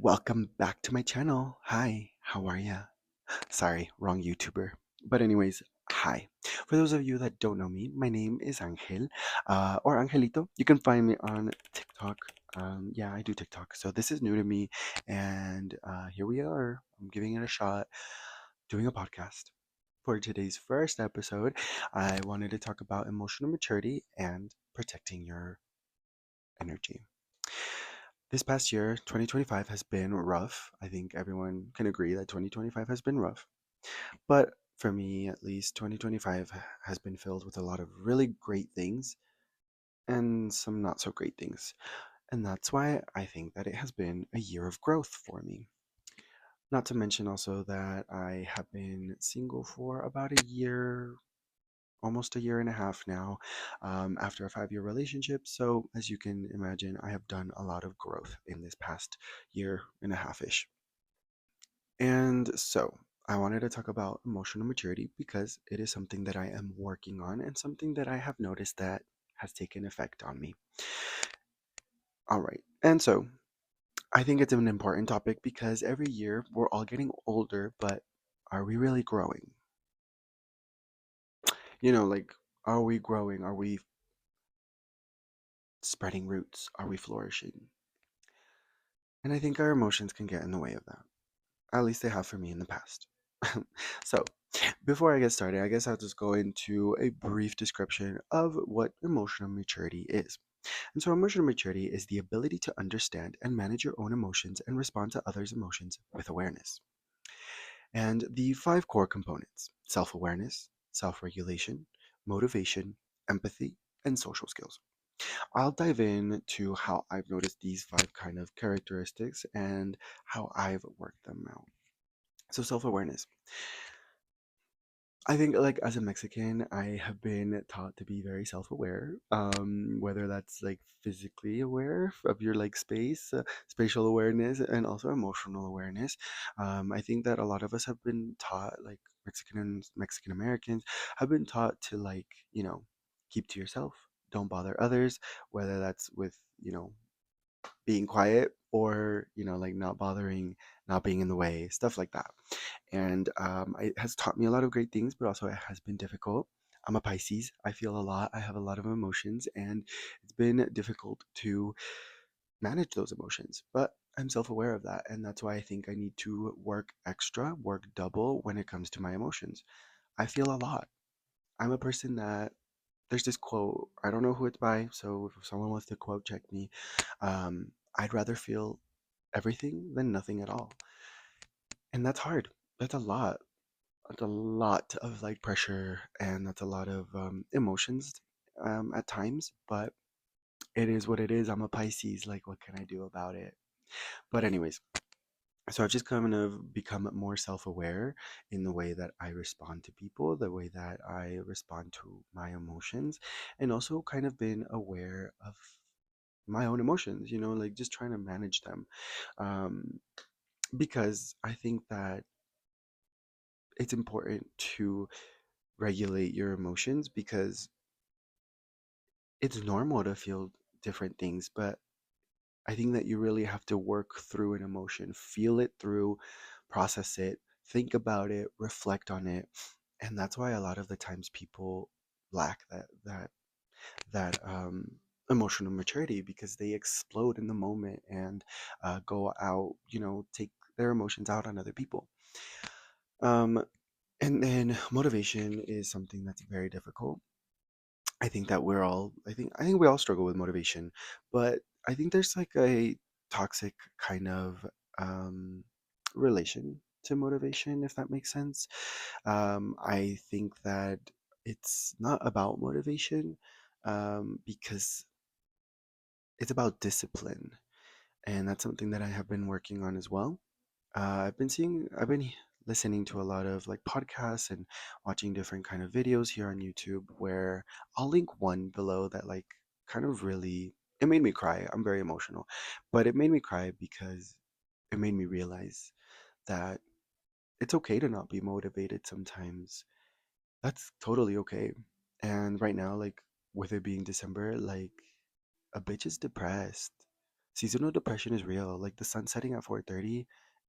Welcome back to my channel. Hi, how are ya? Sorry, wrong YouTuber. But anyways, hi. For those of you that don't know me, my name is Angel, or Angelito. You can find me on TikTok. Yeah, I do TikTok, so this is new to me, and here we are. I'm giving it a shot, doing a podcast. For today's first episode, I wanted to talk about emotional maturity and protecting your energy. This past year, 2025 has been rough. I think everyone can agree that 2025 has been rough. But for me, at least, 2025 has been filled with a lot of really great things and some not so great things. And that's why I think that it has been a year of growth for me. Not to mention also that I have been single for about a year, almost a year and a half now, after a 5 year relationship. So, as you can imagine, I have done a lot of growth in this past year and a half ish. And so, I wanted to talk about emotional maturity because it is something that I am working on and something that I have noticed that has taken effect on me. All right. And so, I think it's an important topic because every year we're all getting older, but are we really growing? Like, are we growing? Are we spreading roots? Are we flourishing? And I think our emotions can get in the way of that. At least they have for me in the past. So, before I get started, I guess I'll just go into a brief description of what emotional maturity is. And so, emotional maturity is the ability to understand and manage your own emotions and respond to others' emotions with awareness. And the five core components: self awareness, self regulation, motivation, empathy, and social skills. I'll dive into how I've noticed these five kind of characteristics and how I've worked them out. So, self awareness. I think, like, as a Mexican, I have been taught to be very self-aware, whether that's like physically aware of your like space, spatial awareness, and also emotional awareness. I think that a lot of us have been taught, like Mexican Americans, have been taught to like keep to yourself, don't bother others, whether that's with being quiet or like not bothering, not being in the way, stuff like that. And it has taught me a lot of great things, but also it has been difficult. I'm a Pisces. I feel a lot. I have a lot of emotions, and it's been difficult to manage those emotions. But I'm self aware of that. And that's why I think I need to work extra, work double when it comes to my emotions. I feel a lot. I'm a person that there's this quote, I don't know who it's by. So if someone wants to quote check me, I'd rather feel everything than nothing at all. And that's hard. That's a lot. That's a lot of like pressure and that's a lot of emotions at times, but it is what it is. I'm a Pisces. Like, what can I do about it? But, anyways, so I've just kind of become more self aware in the way that I respond to people, the way that I respond to my emotions, and also kind of been aware of my own emotions, like just trying to manage them. Um, because I think that it's important to regulate your emotions because it's normal to feel different things, but I think that you really have to work through an emotion, feel it through, process it, think about it, reflect on it. And that's why a lot of the times people lack that emotional maturity because they explode in the moment and go out, take their emotions out on other people. Um, and then motivation is something that's very difficult. I think we all struggle with motivation, but I think there's like a toxic kind of um, relation to motivation, if that makes sense. I think that it's not about motivation because it's about discipline, and that's something that I have been working on as well. I've been listening to a lot of like podcasts and watching different kind of videos here on YouTube where I'll link one below that like kind of really it made me cry. I'm very emotional, but it made me cry because it made me realize that it's okay to not be motivated sometimes. That's totally okay. And right now, like with it being December, like a bitch is depressed. Seasonal depression is real. Like the sun setting at 4:30,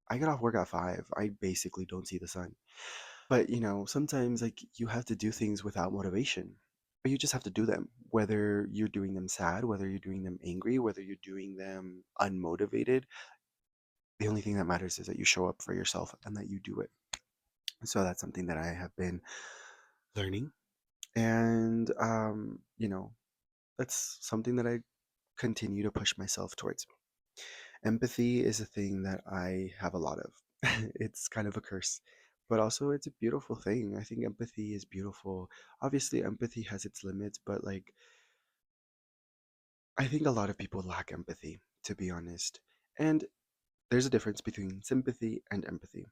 I get off work at 5. I basically don't see the sun. But, sometimes like you have to do things without motivation. But you just have to do them. Whether you're doing them sad, whether you're doing them angry, whether you're doing them unmotivated, the only thing that matters is that you show up for yourself and that you do it. So that's something that I have been learning. And that's something that I continue to push myself towards. Empathy is a thing that I have a lot of. It's kind of a curse, but also it's a beautiful thing. I think empathy is beautiful. Obviously, empathy has its limits, but like, I think a lot of people lack empathy, to be honest. And there's a difference between sympathy and empathy.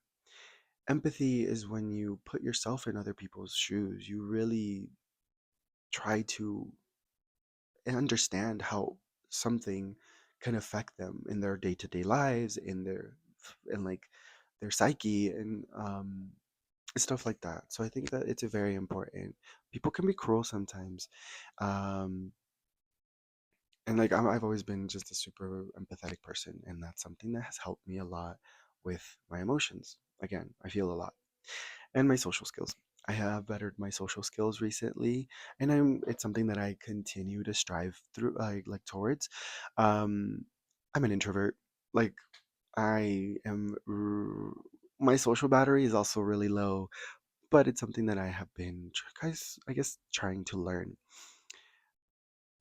Empathy is when you put yourself in other people's shoes. You really try to understand how something can affect them in their day-to-day lives, in like their psyche, and stuff like that. So I think that it's a very important. People can be cruel sometimes, um, and like I've always been just a super empathetic person, and that's something that has helped me a lot with my emotions. Again, I feel a lot, and my social skills. I have bettered my social skills recently, and it's something that I continue to strive through, like towards. Um, I'm an introvert. Like I am, my social battery is also really low, but it's something that I have been, guys, I guess, trying to learn.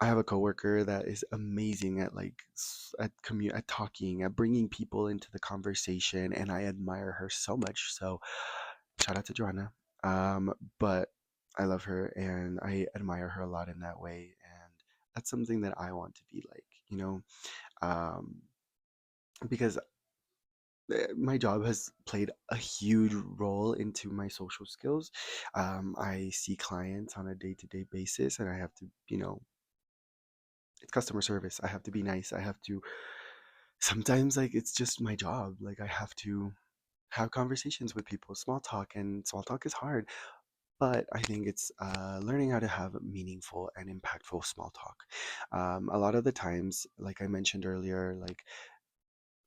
I have a coworker that is amazing at like at talking, at bringing people into the conversation, and I admire her so much. So shout out to Joanna. But I love her and I admire her a lot in that way, and that's something that I want to be like, um, because my job has played a huge role into my social skills. I see clients on a day-to-day basis, and I have to, it's customer service. I have to be nice. I have to, sometimes, like, it's just my job. Like, I have to have conversations with people, small talk, and small talk is hard. But I think it's learning how to have meaningful and impactful small talk. A lot of the times, like I mentioned earlier, like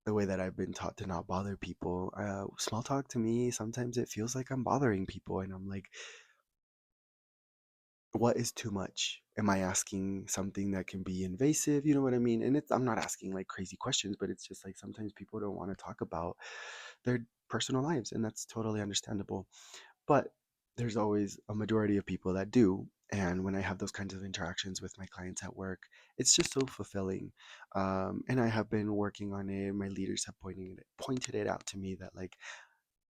the way that I've been taught to not bother people, small talk to me, sometimes it feels like I'm bothering people, and I'm like, what is too much? Am I asking something that can be invasive? You know what I mean? And I'm not asking like crazy questions, but it's just like sometimes people don't want to talk about their personal lives, and that's totally understandable. But there's always a majority of people that do. And when I have those kinds of interactions with my clients at work, it's just so fulfilling. And I have been working on it. My leaders have pointed it out to me that like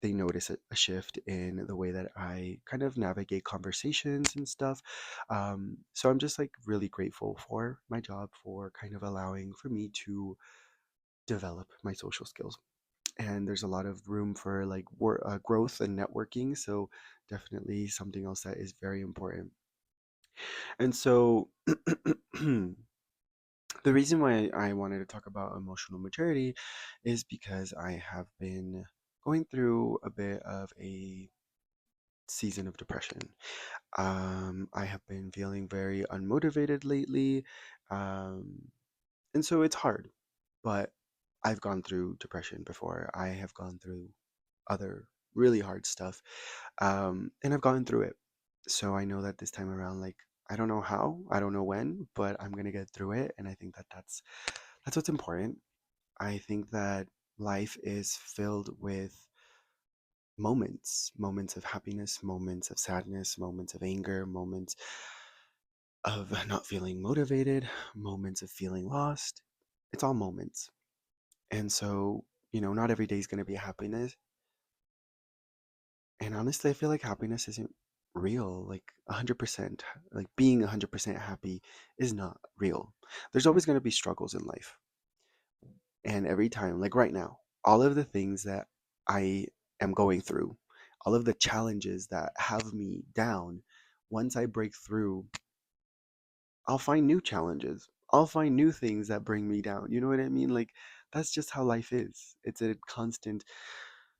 they notice a shift in the way that I kind of navigate conversations and stuff. So I'm just like really grateful for my job for kind of allowing for me to develop my social skills. And there's a lot of room for like growth and networking. So definitely something else that is very important. And so the reason why I wanted to talk about emotional maturity is because I have been going through a bit of a season of depression. I have been feeling very unmotivated lately. Um, and so it's hard, but I've gone through depression before. I have gone through other really hard stuff, and I've gotten through it. So I know that this time around, like, I don't know how, I don't know when, but I'm gonna get through it. And I think that that's what's important. I think that life is filled with moments of happiness, moments of sadness, moments of anger, moments of not feeling motivated, moments of feeling lost. It's all moments. And so, not every day is going to be happiness. And honestly, I feel like happiness isn't real. Like 100%, like being 100% happy is not real. There's always going to be struggles in life. And every time, like right now, all of the things that I am going through, all of the challenges that have me down, once I break through, I'll find new challenges. I'll find new things that bring me down. You know what I mean? Like, that's just how life is. It's a constant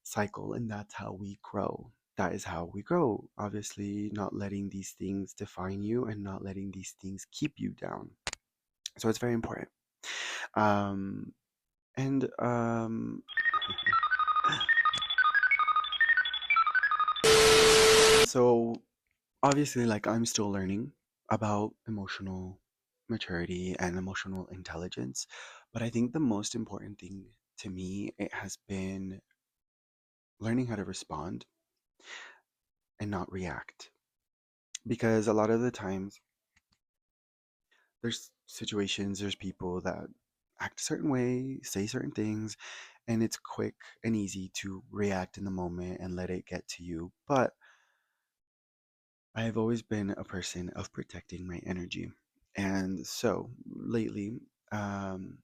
cycle, and that's how we grow. That is how we grow. Obviously, not letting these things define you and not letting these things keep you down. So it's very important. Um, and so obviously, like I'm still learning about emotional maturity and emotional intelligence, but I think the most important thing to me it has been learning how to respond and not react. Because a lot of the times there's situations, there's people that act a certain way, say certain things, and it's quick and easy to react in the moment and let it get to you. But I've always been a person of protecting my energy. And so lately, um,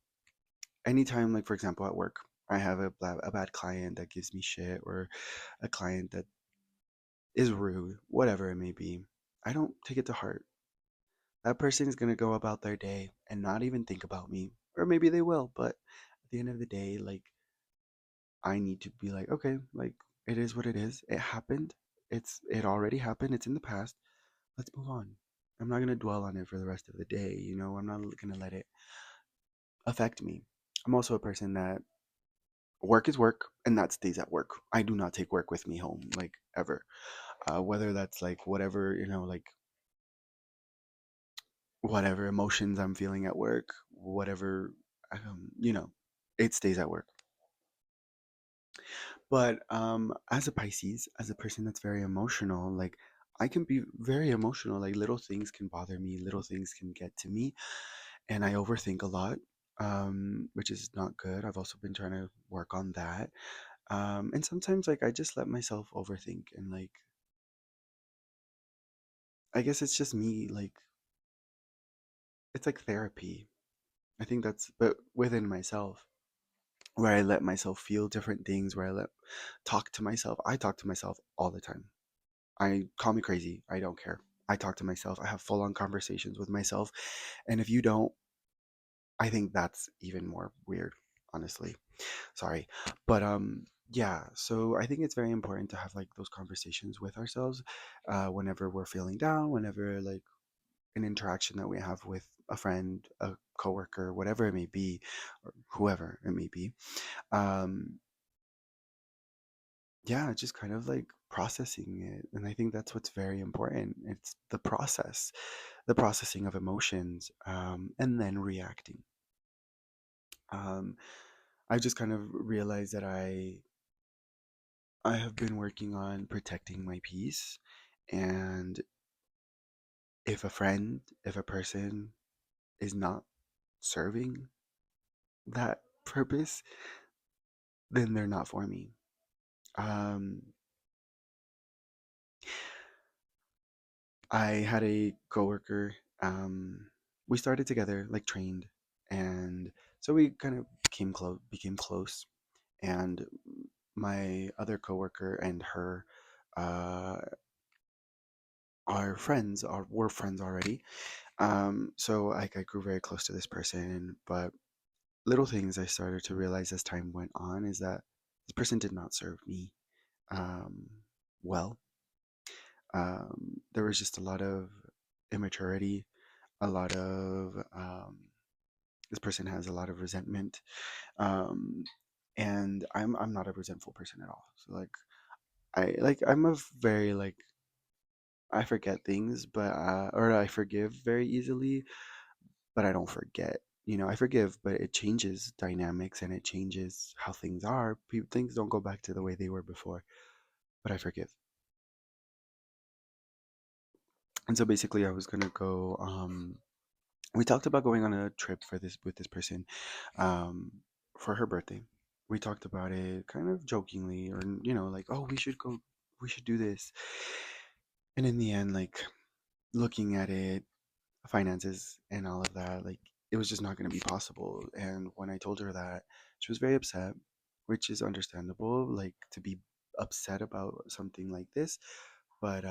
anytime, like for example, at work, I have a bad client that gives me shit or a client that is rude, whatever it may be, I don't take it to heart. That person is going to go about their day and not even think about me. Or maybe they will, but at the end of the day, like, I need to be like, okay, like, it is what it is. It happened. It already happened. It's in the past. Let's move on. I'm not going to dwell on it for the rest of the day. I'm not going to let it affect me. I'm also a person that work is work and that stays at work. I do not take work with me home, like, ever. Whether that's like whatever, like whatever emotions I'm feeling at work, whatever, it stays at work. But as a Pisces, as a person that's very emotional, like I can be very emotional. Like little things can bother me, little things can get to me, and I overthink a lot, which is not good. I've also been trying to work on that. And sometimes like I just let myself overthink and like I guess it's just me, like it's like therapy. I think that's but within myself, where I let myself feel different things, where I let talk to myself. I talk to myself all the time. I call me crazy. I don't care. I talk to myself. I have full on conversations with myself. And if you don't, I think that's even more weird, honestly. Sorry. But yeah, so I think it's very important to have like those conversations with ourselves whenever we're feeling down, whenever like an interaction that we have with a friend, a coworker, whatever it may be, or whoever it may be. Um, yeah, just kind of like processing it. And I think that's what's very important. It's the processing of emotions, and then reacting. Um, I just kind of realized that I have been working on protecting my peace. And if a person is not serving that purpose, then they're not for me. Um, I had a coworker. We started together, like trained, and so we kind of became close. And my other coworker and her uh, are friends, are were friends already. So like I grew very close to this person, but little things I started to realize as time went on is that this person did not serve me um, well. There was just a lot of immaturity, a lot of this person has a lot of resentment, um, and I'm not a resentful person at all. So I'm a very like I forget things, but or I forgive very easily, but I don't forget. I forgive, but it changes dynamics and it changes how things are. Things don't go back to the way they were before, but I forgive. And so basically, I was gonna go. We talked about going on a trip for this with this person, um, for her birthday. We talked about it kind of jokingly, or like, oh, we should go, we should do this. And in the end, like looking at it, finances and all of that, like it was just not going to be possible. And when I told her that, she was very upset, which is understandable, like to be upset about something like this. But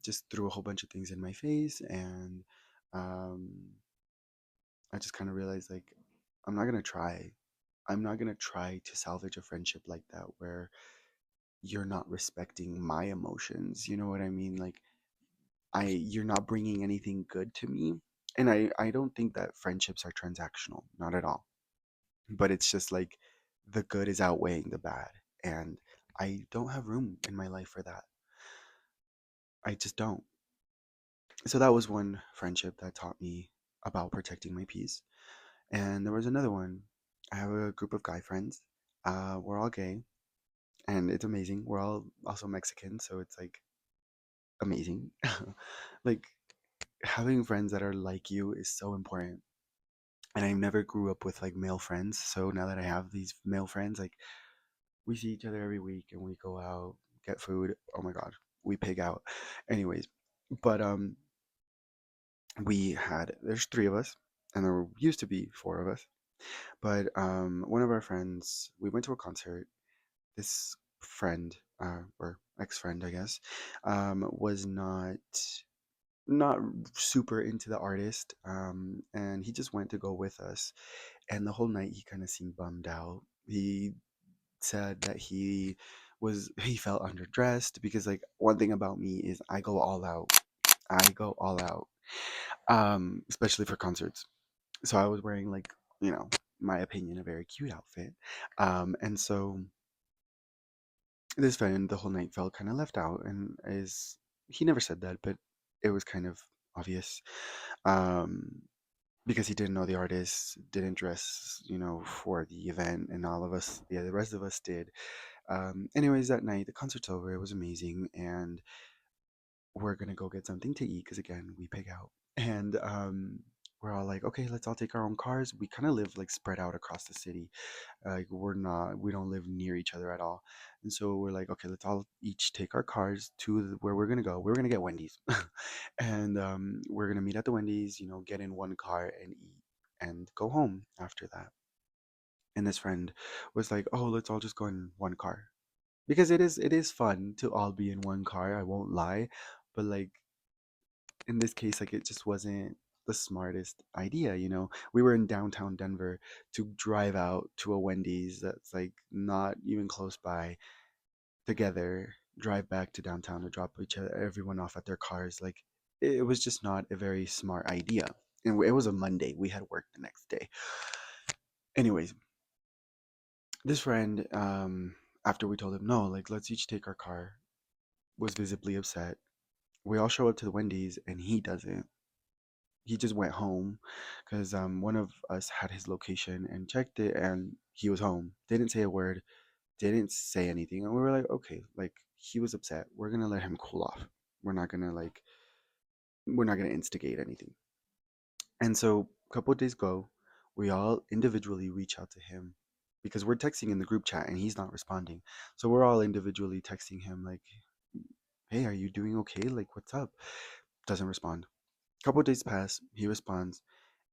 just threw a whole bunch of things in my face, and um, I just kind of realized like I'm not gonna try. I'm not gonna try to salvage a friendship like that where you're not respecting my emotions. You know what I mean? Like you're not bringing anything good to me. And I don't think that friendships are transactional, not at all. but it's just like the good is outweighing the bad, and I don't have room in my life for that. I just don't. So that was one friendship that taught me about protecting my peace. And there was another one. I have a group of guy friends. We're all gay, and it's amazing. We're all also Mexican, so it's like amazing. Like having friends that are like you is so important. And I never grew up with like male friends, so now that I have these male friends, like we see each other every week and we go out, get food. Oh my god, we pig out. Anyways, but we had there's three of us, and there used to be four of us. But one of our friends, we went to a concert. This friend, or ex-friend, I guess, was not super into the artist, and he just went to go with us. And the whole night, he kind of seemed bummed out. He said that he felt underdressed because like one thing about me is I go all out. I go all out, especially for concerts. So I was wearing like, you know, my opinion, a very cute outfit. And so this friend the whole night felt kind of left out, and is he never said that, but it was kind of obvious. Um, because he didn't know the artist, didn't dress, for the event, and all of us, yeah, the rest of us did. Anyways, that night the concert's over. It was amazing, and we're gonna go get something to eat because again we pig out. And we're all like, okay, let's all take our own cars. We kind of live like spread out across the city. Like we don't live near each other at all. And so we're like, okay, let's all each take our cars to where we're gonna go. We're gonna get Wendy's, and we're gonna meet at the Wendy's. Get in one car and eat and go home after that. And this friend was like, oh, let's all just go in one car because it is fun to all be in one car. I won't lie, but like in this case, like it just wasn't the smartest idea. We were in downtown Denver to drive out to a Wendy's that's like not even close by together, drive back to downtown to drop everyone off at their cars. Like it was just not a very smart idea. And it was a Monday. We had work the next day. Anyways, this friend, after we told him no, like let's each take our car, was visibly upset. We all show up to the Wendy's and he doesn't. He just went home because one of us had his location and checked it, and he was home. Didn't say a word, didn't say anything, and we were like, okay, like he was upset. We're gonna let him cool off. We're not gonna like we're not gonna instigate anything. And so a couple of days go, we all individually reach out to him because we're texting in the group chat and he's not responding. So we're all individually texting him like, hey, are you doing okay? Like, what's up? Doesn't respond. A couple of days pass. He responds,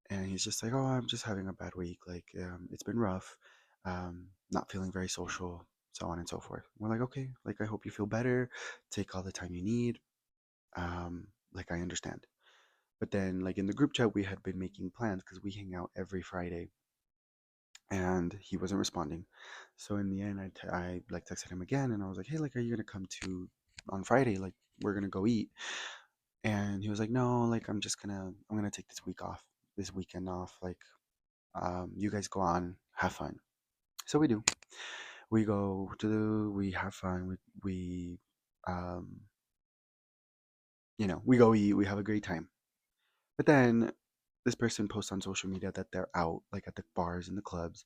and he's just like, "Oh, I'm just having a bad week. Like, it's been rough. Not feeling very social, so on and so forth." We're like, "Okay. Like, I hope you feel better. Take all the time you need. Like, I understand." But then, like in the group chat, we had been making plans because we hang out every Friday, and he wasn't responding. So in the end, I like texted him again, and I was like, "Hey, like, are you gonna come to on Friday? Like, we're gonna go eat." And he was like, "No, like, I'm gonna take this week off, this weekend off. Like, you guys go on, have fun." So we do. We have fun. Um, we go eat. We have a great time. But then this person posts on social media that they're out, like at the bars and the clubs,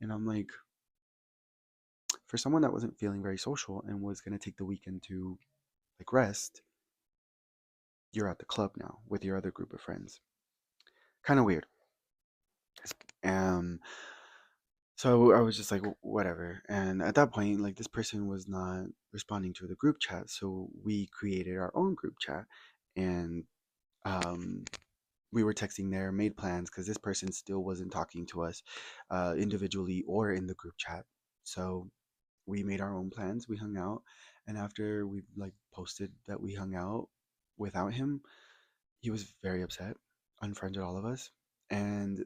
and I'm like, for someone that wasn't feeling very social and was gonna take the weekend to like rest, you're at the club now with your other group of friends. Kind of weird. Um, So I was just like, whatever. And at that point, like this person was not responding to the group chat. So we created our own group chat, and um, we were texting there, made plans because this person still wasn't talking to us individually or in the group chat. So we made our own plans. We hung out. And after we like posted that we hung out without him, he was very upset, unfriended all of us. And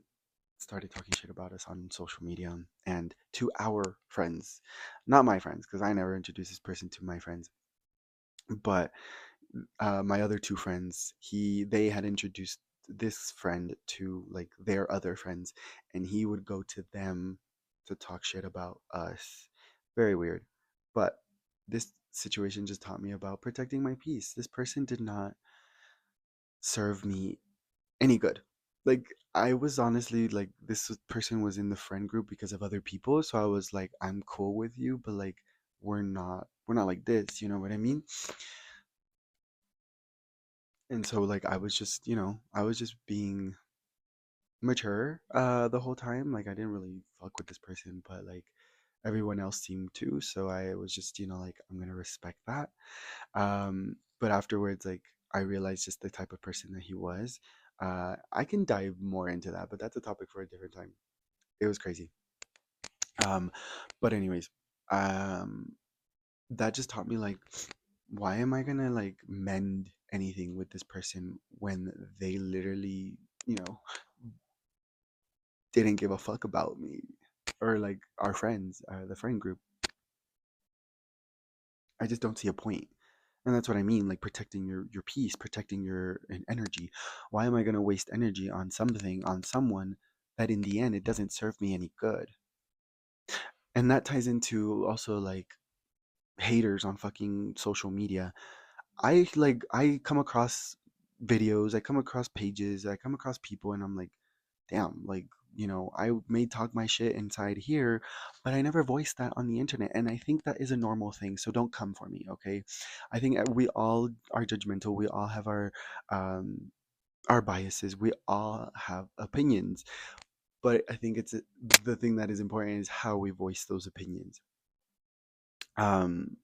started talking shit about us on social media and to our friends, not my friends, because I never introduced this person to my friends, but my other two friends, they had introduced this friend to like their other friends, and he would go to them to talk shit about us. Very weird. But this situation just taught me about protecting my peace. This person did not serve me any good. Like, I was honestly like, person was in the friend group because of other people, so I was like, I'm cool with you, but like, we're not like this, you know what I mean? And so like, I was just being mature the whole time. Like, I didn't really fuck with this person, but like everyone else seemed to, so I was just, like, I'm gonna respect that. But afterwards, like, I realized just the type of person that he was. I can dive more into that, but that's a topic for a different time. It was crazy. Um, but anyways, um, that just taught me, like, why am I gonna like mend anything with this person when they literally, you know, didn't give a fuck about me or like our friends, the friend group. I just don't see a point. And that's what I mean, like protecting your peace, protecting your energy. Why am I going to waste energy on something, on someone that in the end it doesn't serve me any good? And that ties into also like haters on fucking social media. I come across videos, I come across pages, I come across people, and I'm like, damn, like, I may talk my shit inside here, but I never voiced that on the internet. And I think that is a normal thing. So don't come for me, okay? I think we all are judgmental. We all have um, our biases. We all have opinions. But I think the thing that is important is how we voice those opinions. Um,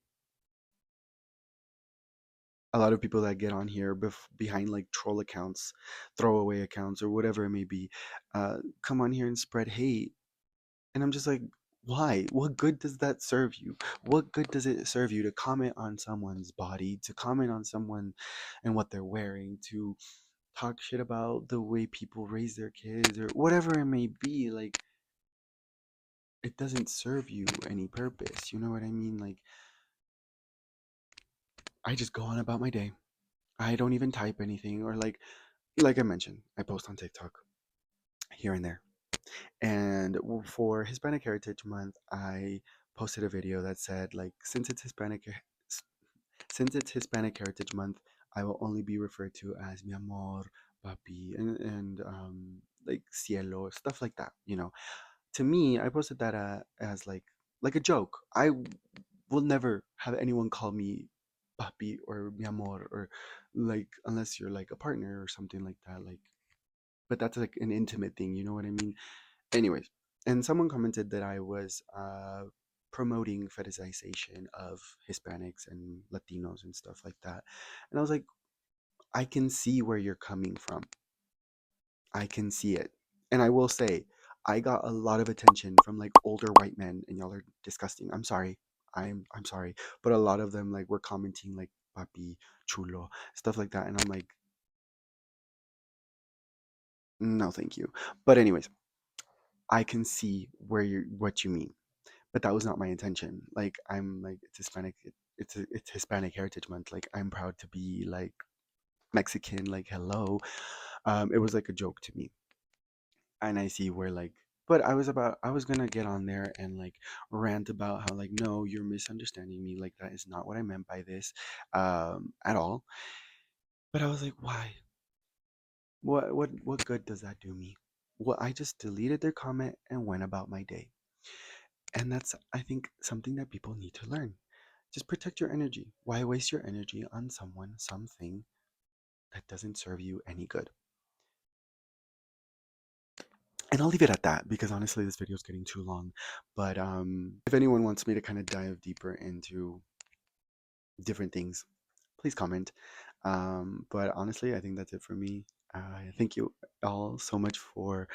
a lot of people that get on here behind like troll accounts, throwaway accounts, or whatever it may be, come on here and spread hate. And I'm just like, why? What good does that serve you? What good does it serve you to comment on someone's body, to comment on someone and what they're wearing, to talk shit about the way people raise their kids or whatever it may be? Like, it doesn't serve you any purpose. You know what I mean? Like, I just go on about my day. I don't even type anything, or like I mentioned, I post on TikTok here and there. And for Hispanic Heritage Month, I posted a video that said, like, since it's Hispanic Heritage Month, I will only be referred to as mi amor, papi, and like cielo, stuff like that. To me, I posted that as like a joke. Will never have anyone call me papi or mi amor, or like, unless you're like a partner or something like that. Like, but that's like an intimate thing. You know what I mean? Anyways, and someone commented that I was promoting fetishization of Hispanics and Latinos and stuff like that. And I was like, I can see where you're coming from. I can see it. And I will say, I got a lot of attention from like older white men, and y'all are disgusting. I'm sorry. I'm sorry. But a lot of them like were commenting like papi, chulo, stuff like that. And I'm like, no, thank you. But anyways, I can see what you mean. But that was not my intention. Like, I'm like, it's Hispanic, it's Hispanic Heritage Month. Like, I'm proud to be like Mexican. Like, hello. It was like a joke to me, and I see where like. But I was gonna get on there and like rant about how like, no, you're misunderstanding me. Like, that is not what I meant by this, at all. But I was like, why? What good does that do me? Well, I just deleted their comment and went about my day. And that's, I think, something that people need to learn. Just protect your energy. Why waste your energy on someone, something that doesn't serve you any good? And I'll leave it at that because honestly, this video is getting too long. But if anyone wants me to kind of dive deeper into different things, please comment. But honestly, I think that's it for me. Thank you all so much for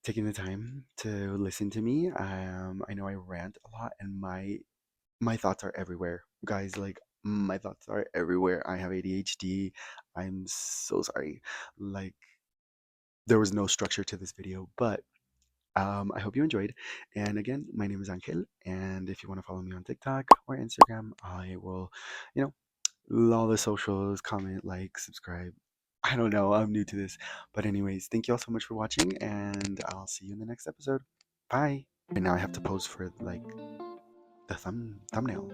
taking the time to listen to me. I know I rant a lot, and my thoughts are everywhere, guys. Like, my thoughts are everywhere. I have ADHD. I'm so sorry. Like, there was no structure to this video, but I hope you enjoyed. And again, my name is Angel, and if you want to follow me on TikTok or Instagram, I will, you all the socials, comment, like, subscribe. I don't know, I'm new to this. But anyways, thank you all so much for watching, and I'll see you in the next episode. Bye. And now I have to pose for like the thumbnail.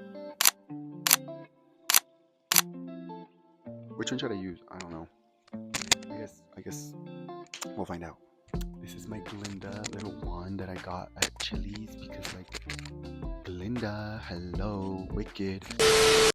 Which one should I use? I don't know. I guess we'll find out. This is my Glinda little wand that I got at Chili's because like Glinda, hello, wicked.